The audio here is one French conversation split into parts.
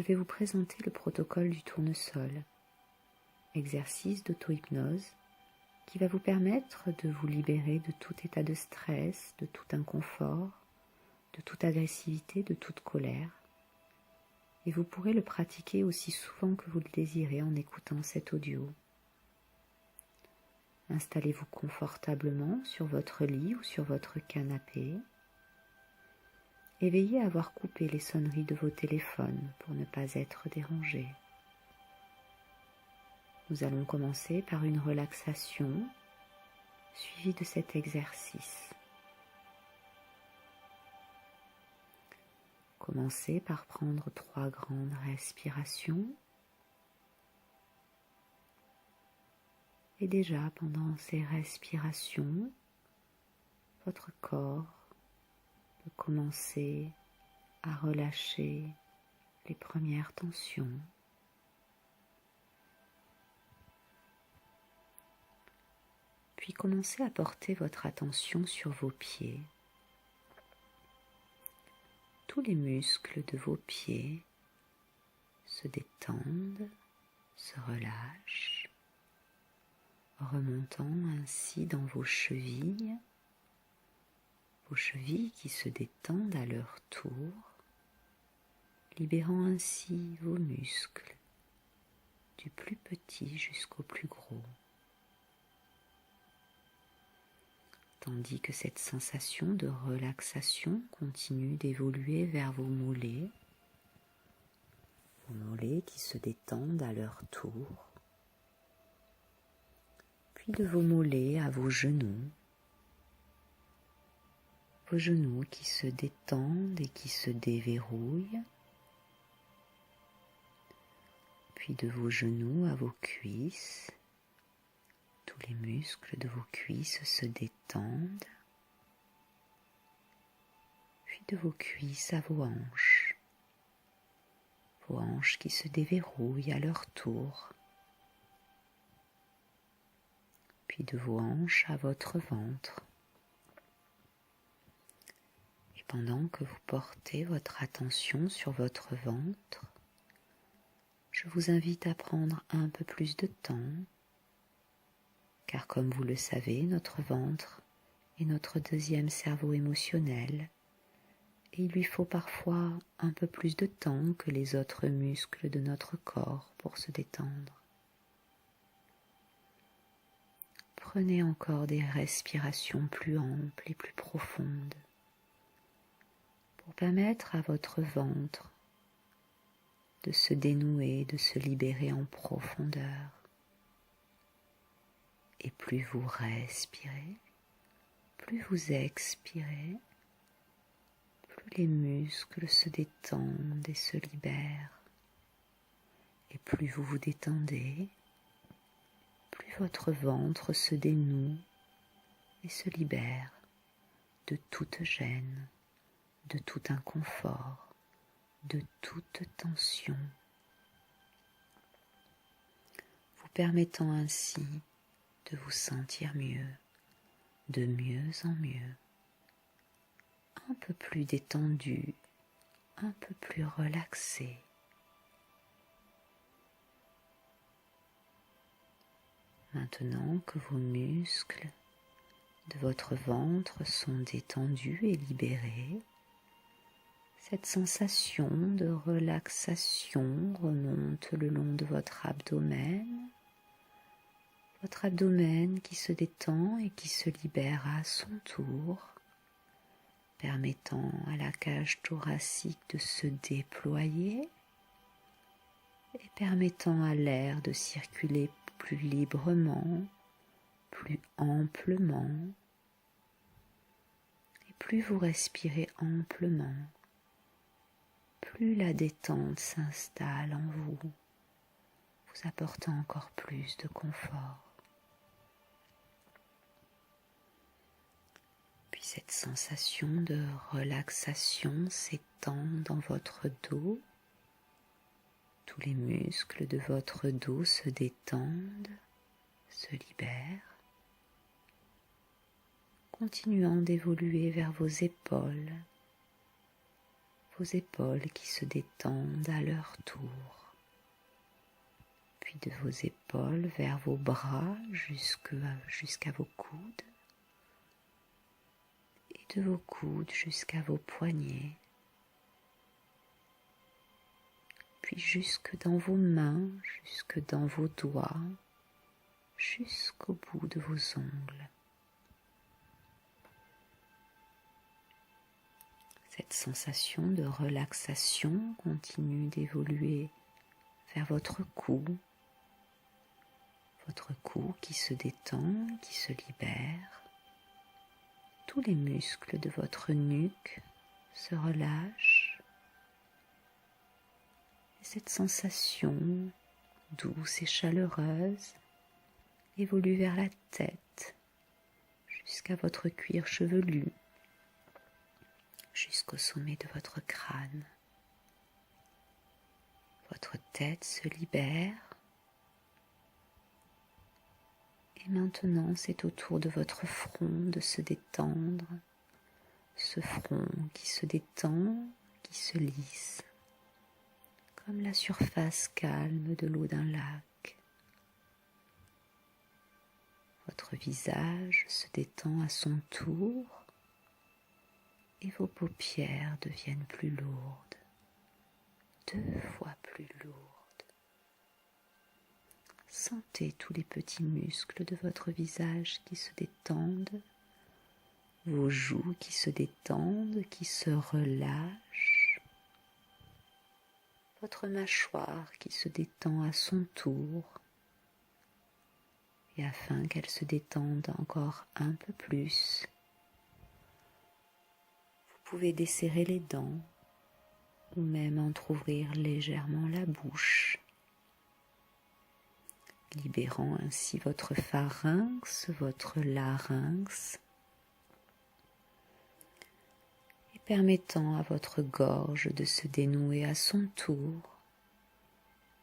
je vais vous présenter le protocole du tournesol, exercice d'auto-hypnose qui va vous permettre de vous libérer de tout état de stress, de tout inconfort, de toute agressivité, de toute colère. Et vous pourrez le pratiquer aussi souvent que vous le désirez en écoutant cet audio. Installez-vous confortablement sur votre lit ou sur votre canapé et veillez à avoir coupé les sonneries de vos téléphones pour ne pas être dérangé. Nous allons commencer par une relaxation suivie de cet exercice. Commencez par prendre 3 grandes respirations. Et déjà pendant ces respirations, votre corps peut commencer à relâcher les premières tensions. Puis commencez à porter votre attention sur vos pieds. Tous les muscles de vos pieds se détendent, se relâchent, remontant ainsi dans vos chevilles qui se détendent à leur tour, libérant ainsi vos muscles, du plus petit jusqu'au plus gros. Tandis que cette sensation de relaxation continue d'évoluer vers vos mollets qui se détendent à leur tour, puis de vos mollets à vos genoux qui se détendent et qui se déverrouillent, puis de vos genoux à vos cuisses, tous les muscles de vos cuisses se détendent, puis de vos cuisses à vos hanches qui se déverrouillent à leur tour, puis de vos hanches à votre ventre. Et pendant que vous portez votre attention sur votre ventre, je vous invite à prendre un peu plus de temps, car comme vous le savez, notre ventre est notre deuxième cerveau émotionnel, et il lui faut parfois un peu plus de temps que les autres muscles de notre corps pour se détendre. Prenez encore des respirations plus amples et plus profondes pour permettre à votre ventre de se dénouer, de se libérer en profondeur. Et plus vous respirez, plus vous expirez, plus les muscles se détendent et se libèrent. Et plus vous vous détendez, plus votre ventre se dénoue et se libère de toute gêne, de tout inconfort, de toute tension, vous permettant ainsi de vous sentir mieux, de mieux en mieux, un peu plus détendu, un peu plus relaxé. Maintenant que vos muscles de votre ventre sont détendus et libérés, cette sensation de relaxation remonte le long de votre abdomen qui se détend et qui se libère à son tour, permettant à la cage thoracique de se déployer et permettant à l'air de circuler plus librement, plus amplement. Et plus vous respirez amplement, plus la détente s'installe en vous, vous apportant encore plus de confort. Puis cette sensation de relaxation s'étend dans votre dos. Tous les muscles de votre dos se détendent, se libèrent, continuant d'évoluer vers vos épaules, vos épaules qui se détendent à leur tour, puis de vos épaules vers vos bras jusqu'à vos coudes, et de vos coudes jusqu'à vos poignets, puis jusque dans vos mains, jusque dans vos doigts, jusqu'au bout de vos ongles. Cette sensation de relaxation continue d'évoluer vers votre cou qui se détend, qui se libère. Tous les muscles de votre nuque se relâchent. Et cette sensation douce et chaleureuse évolue vers la tête, jusqu'à votre cuir chevelu, jusqu'au sommet de votre crâne. Votre tête se libère. Et maintenant, c'est au tour de votre front de se détendre. Ce front qui se détend, qui se lisse, comme la surface calme de l'eau d'un lac. Votre visage se détend à son tour et vos paupières deviennent plus lourdes, 2 fois plus lourdes. Sentez tous les petits muscles de votre visage qui se détendent, vos joues qui se détendent, qui se relâchent, votre mâchoire qui se détend à son tour. Et afin qu'elle se détende encore un peu plus, vous pouvez desserrer les dents ou même entrouvrir légèrement la bouche, libérant ainsi votre pharynx, votre larynx, et permettant à votre gorge de se dénouer à son tour,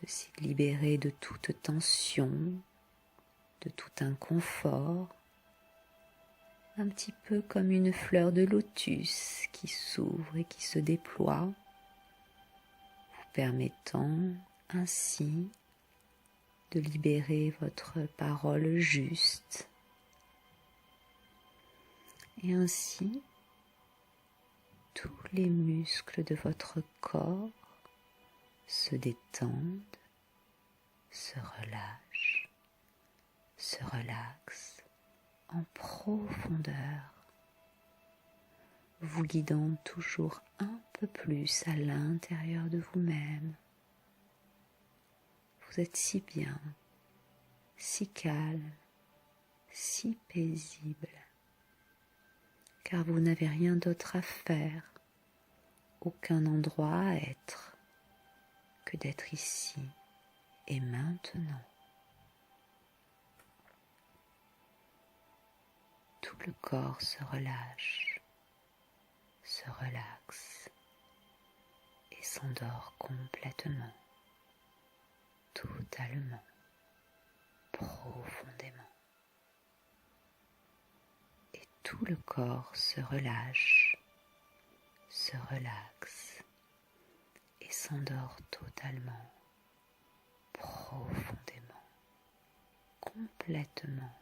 de s'y libérer de toute tension, de tout inconfort, un petit peu comme une fleur de lotus qui s'ouvre et qui se déploie, vous permettant ainsi de libérer votre parole juste. Et ainsi, tous les muscles de votre corps se détendent, se relâchent, se relaxent en profondeur, vous guidant toujours un peu plus à l'intérieur de vous-même. Vous êtes si bien, si calme, si paisible, car vous n'avez rien d'autre à faire, aucun endroit à être, que d'être ici et maintenant. Tout le corps se relâche, se relaxe et s'endort complètement, totalement, profondément. Et tout le corps se relâche, se relaxe et s'endort totalement, profondément, complètement.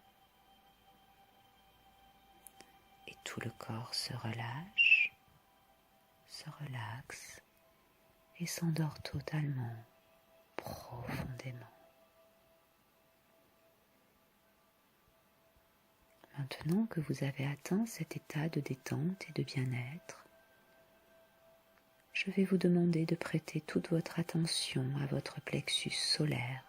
Et tout le corps se relâche, se relaxe et s'endort totalement, profondément. Maintenant que vous avez atteint cet état de détente et de bien-être, je vais vous demander de prêter toute votre attention à votre plexus solaire,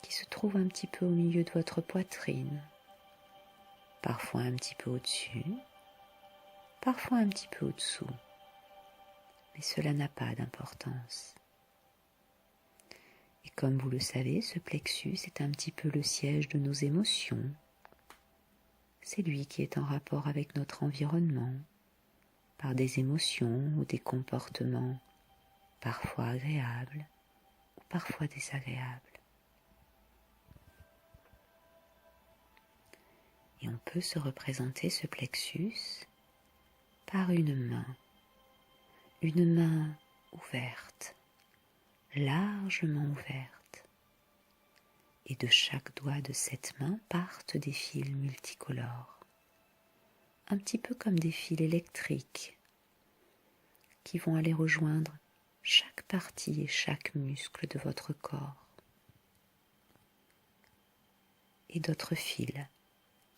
qui se trouve un petit peu au milieu de votre poitrine, parfois un petit peu au-dessus, parfois un petit peu au-dessous, mais cela n'a pas d'importance. Et comme vous le savez, ce plexus est un petit peu le siège de nos émotions. C'est lui qui est en rapport avec notre environnement, par des émotions ou des comportements parfois agréables ou parfois désagréables. Et on peut se représenter ce plexus par une main une main ouverte, largement ouverte, et de chaque doigt de cette main partent des fils multicolores, un petit peu comme des fils électriques qui vont aller rejoindre chaque partie et chaque muscle de votre corps. Et d'autres fils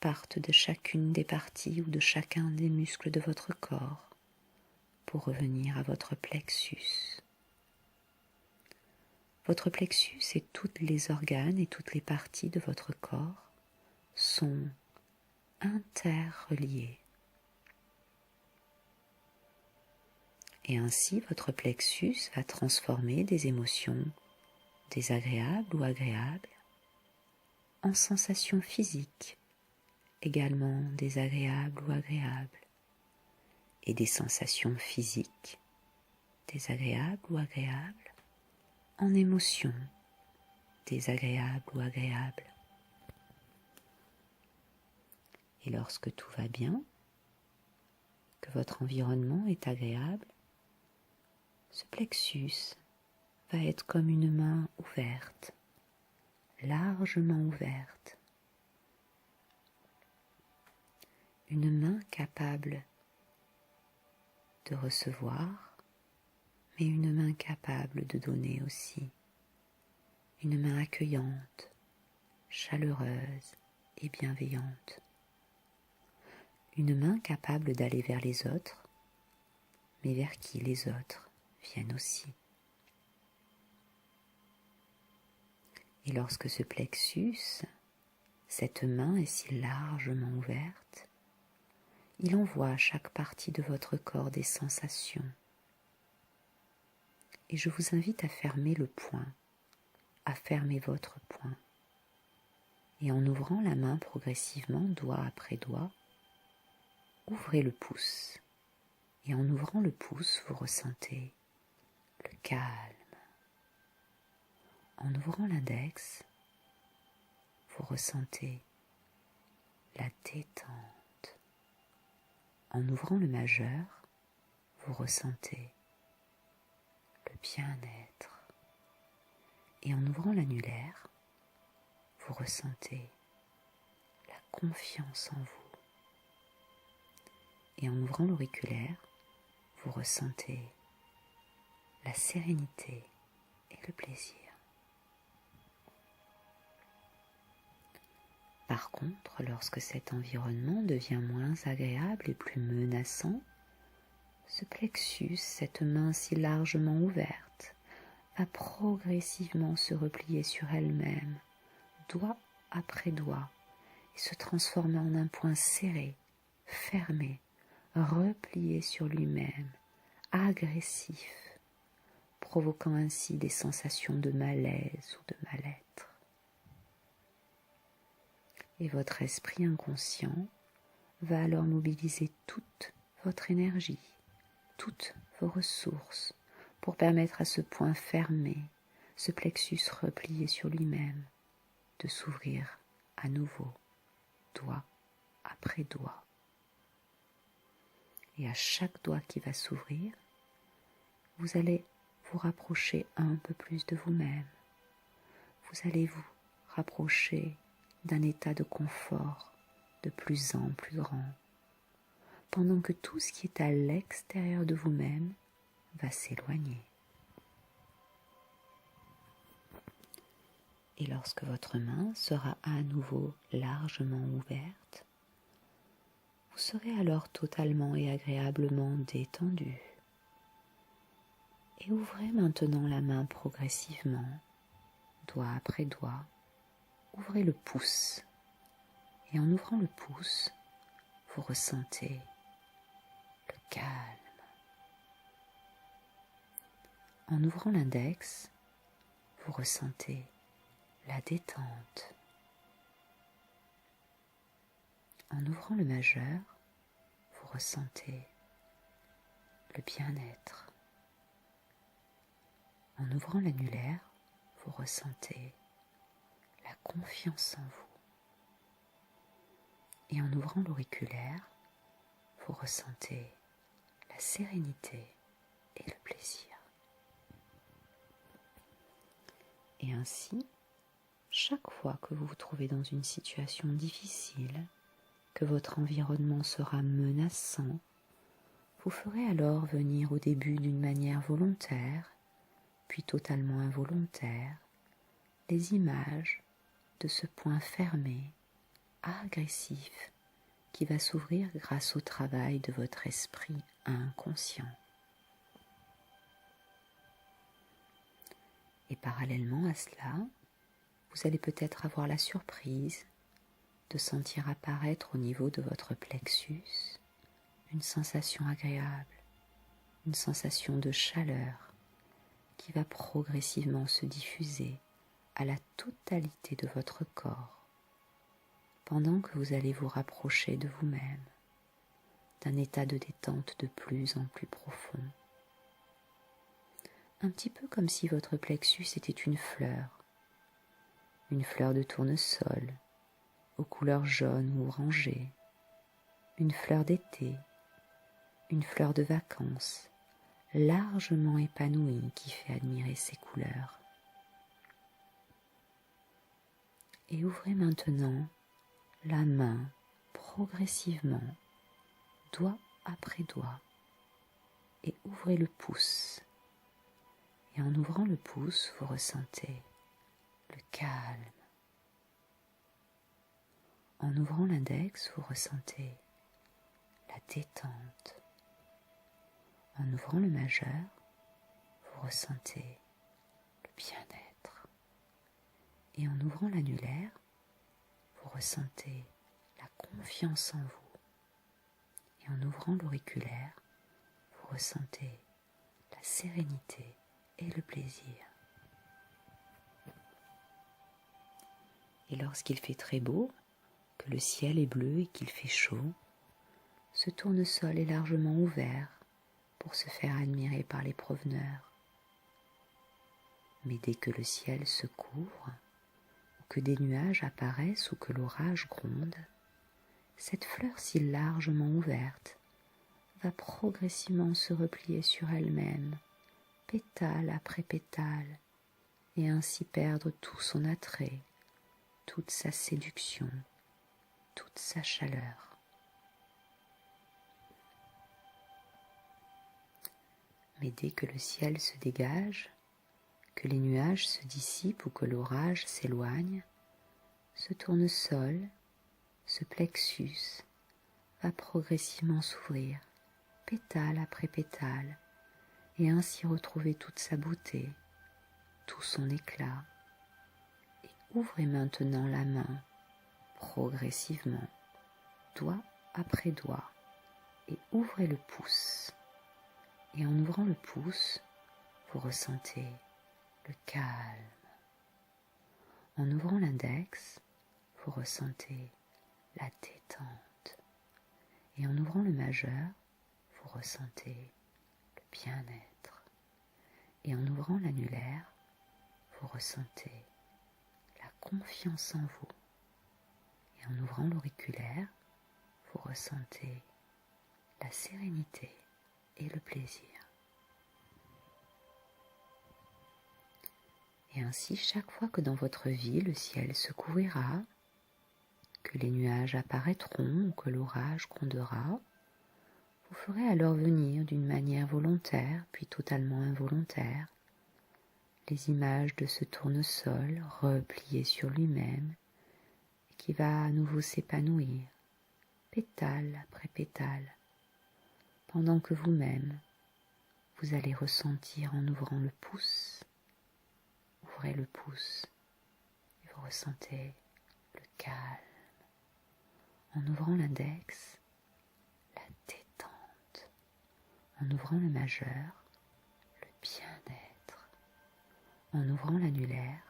partent de chacune des parties ou de chacun des muscles de votre corps pour revenir à votre plexus. Votre plexus et tous les organes et toutes les parties de votre corps sont interreliés. Et ainsi, votre plexus va transformer des émotions désagréables ou agréables en sensations physiques, également désagréables ou agréables, et des sensations physiques, désagréables ou agréables, en émotions, désagréables ou agréables. Et lorsque tout va bien, que votre environnement est agréable, ce plexus va être comme une main ouverte, largement ouverte. Une main capable de recevoir, mais une main capable de donner aussi. Une main accueillante, chaleureuse et bienveillante. Une main capable d'aller vers les autres, mais vers qui les autres viennent aussi. Et lorsque ce plexus, cette main est si largement ouverte, il envoie à chaque partie de votre corps des sensations. Et je vous invite à fermer le poing, à fermer votre poing. Et en ouvrant la main progressivement, doigt après doigt, ouvrez le pouce. Et en ouvrant le pouce, vous ressentez le calme. En ouvrant l'index, vous ressentez la détente. En ouvrant le majeur, vous ressentez le bien-être. Et en ouvrant l'annulaire, vous ressentez la confiance en vous. Et en ouvrant l'auriculaire, vous ressentez la sérénité et le plaisir. Par contre, lorsque cet environnement devient moins agréable et plus menaçant, ce plexus, cette main si largement ouverte, va progressivement se replier sur elle-même, doigt après doigt, et se transformer en un point serré, fermé, replié sur lui-même, agressif, provoquant ainsi des sensations de malaise ou de mal-être. Et votre esprit inconscient va alors mobiliser toute votre énergie, toutes vos ressources pour permettre à ce point fermé, ce plexus replié sur lui-même, de s'ouvrir à nouveau, doigt après doigt. Et à chaque doigt qui va s'ouvrir, vous allez vous rapprocher un peu plus de vous-même. Vous allez vous rapprocher d'un état de confort de plus en plus grand, pendant que tout ce qui est à l'extérieur de vous-même va s'éloigner. Et lorsque votre main sera à nouveau largement ouverte, vous serez alors totalement et agréablement détendu. Et ouvrez maintenant la main progressivement, doigt après doigt. Ouvrez le pouce. Et en ouvrant le pouce, vous ressentez le calme. En ouvrant l'index, vous ressentez la détente. En ouvrant le majeur, vous ressentez le bien-être. En ouvrant l'annulaire, vous ressentez la confiance en vous. Et en ouvrant l'auriculaire, vous ressentez la sérénité et Et ainsi, chaque fois que vous vous trouvez dans une situation difficile, que votre environnement sera menaçant, vous ferez alors venir au début d'une manière volontaire, puis totalement involontaire, les images de ce point fermé, agressif, qui va s'ouvrir grâce au travail de votre esprit inconscient. Et parallèlement à cela, vous allez peut-être avoir la surprise de sentir apparaître au niveau de votre plexus une sensation agréable, une sensation de chaleur qui va progressivement se diffuser à la totalité de votre corps, pendant que vous allez vous rapprocher de vous-même, d'un état de détente de plus en plus profond. Un petit peu comme si votre plexus était une fleur de tournesol, aux couleurs jaunes ou orangées, une fleur d'été, une fleur de vacances, largement épanouie qui fait admirer ses couleurs. Et ouvrez maintenant la main progressivement, doigt après doigt, et ouvrez le pouce. Et en ouvrant le pouce, vous ressentez le calme. En ouvrant l'index, vous ressentez la détente. En ouvrant le majeur, vous ressentez le bien-être. Et en ouvrant l'annulaire, vous ressentez la confiance en vous. Et en ouvrant l'auriculaire, vous ressentez la sérénité et le plaisir. Et lorsqu'il fait très beau, que le ciel est bleu et qu'il fait chaud, ce tournesol est largement ouvert pour se faire admirer par les promeneurs. Mais dès que le ciel se couvre, ou que des nuages apparaissent ou que l'orage gronde, cette fleur si largement ouverte va progressivement se replier sur elle-même, pétale après pétale, et ainsi perdre tout son attrait, toute sa séduction, toute sa chaleur. Mais dès que le ciel se dégage, que les nuages se dissipent ou que l'orage s'éloigne, ce tournesol, ce plexus, va progressivement s'ouvrir, pétale après pétale, et ainsi retrouver toute sa beauté, tout son éclat. Et ouvrez maintenant la main, progressivement, doigt après doigt, et ouvrez le pouce. Et en ouvrant le pouce, vous ressentez le calme. En ouvrant l'index, vous ressentez la détente. Et en ouvrant le majeur, vous ressentez le bien-être. Et en ouvrant l'annulaire, vous ressentez la confiance en vous. Et en ouvrant l'auriculaire, vous ressentez la sérénité et le plaisir. Et ainsi, chaque fois que dans votre vie le ciel se couvrira, que les nuages apparaîtront ou que l'orage grondera, vous ferez alors venir d'une manière volontaire puis totalement involontaire les images de ce tournesol replié sur lui-même et qui va à nouveau s'épanouir, pétale après pétale, pendant que vous-même, vous allez ressentir en ouvrant le pouce. Ouvrez le pouce et vous ressentez le calme. En ouvrant l'index, la détente. En ouvrant le majeur, le bien-être. En ouvrant l'annulaire,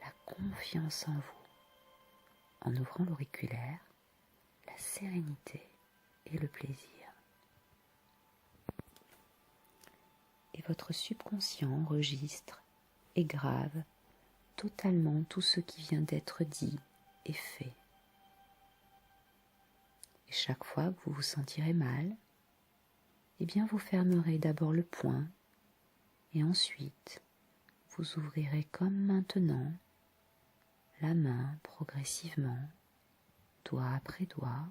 la confiance en vous. En ouvrant l'auriculaire, la sérénité et le plaisir. Et votre subconscient enregistre et grave totalement tout ce qui vient d'être dit et fait. Et chaque fois que vous vous sentirez mal, eh bien vous fermerez d'abord le poing et ensuite vous ouvrirez comme maintenant la main progressivement, doigt après doigt,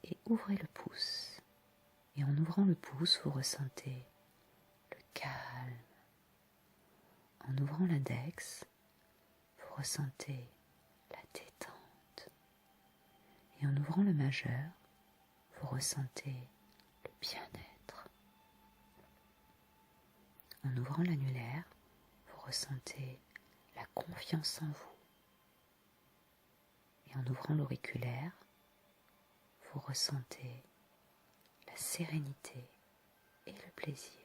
et ouvrez le pouce. Et en ouvrant le pouce, vous ressentez le calme. En ouvrant l'index, vous ressentez la détente. Et en ouvrant le majeur, vous ressentez le bien-être. En ouvrant l'annulaire, vous ressentez la confiance en vous. Et en ouvrant l'auriculaire, vous ressentez la sérénité et le plaisir.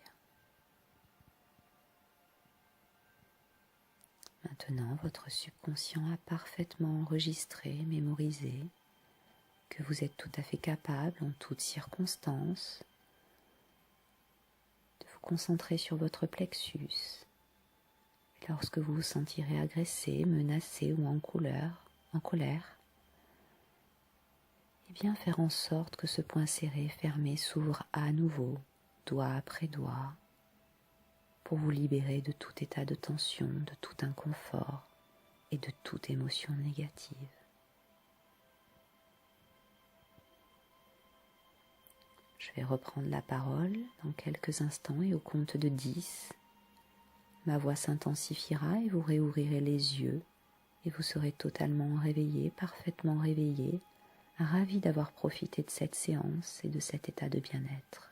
Maintenant, votre subconscient a parfaitement enregistré, mémorisé que vous êtes tout à fait capable, en toutes circonstances, de vous concentrer sur votre plexus. Et lorsque vous vous sentirez agressé, menacé ou en colère, et bien faire en sorte que ce point serré, fermé, s'ouvre à nouveau, doigt après doigt, pour vous libérer de tout état de tension, de tout inconfort et de toute émotion négative. Je vais reprendre la parole dans quelques instants et au compte de 10, ma voix s'intensifiera et vous réouvrirez les yeux et vous serez totalement réveillé, parfaitement réveillé, ravi d'avoir profité de cette séance et de cet état de bien-être.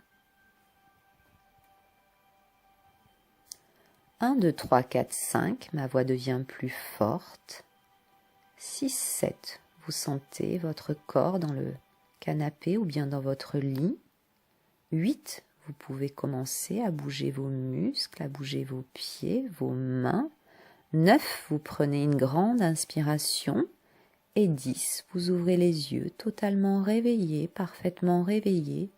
1, 2, 3, 4, 5, ma voix devient plus forte. 6, 7, vous sentez votre corps dans le canapé ou bien dans votre lit. 8, vous pouvez commencer à bouger vos muscles, à bouger vos pieds, vos mains. 9, vous prenez une grande inspiration. Et 10, vous ouvrez les yeux, totalement réveillés, parfaitement réveillés,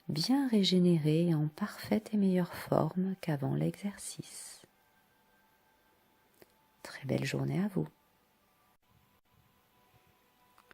bien régénérés et en parfaite et meilleure forme qu'avant l'exercice. Très belle journée à vous.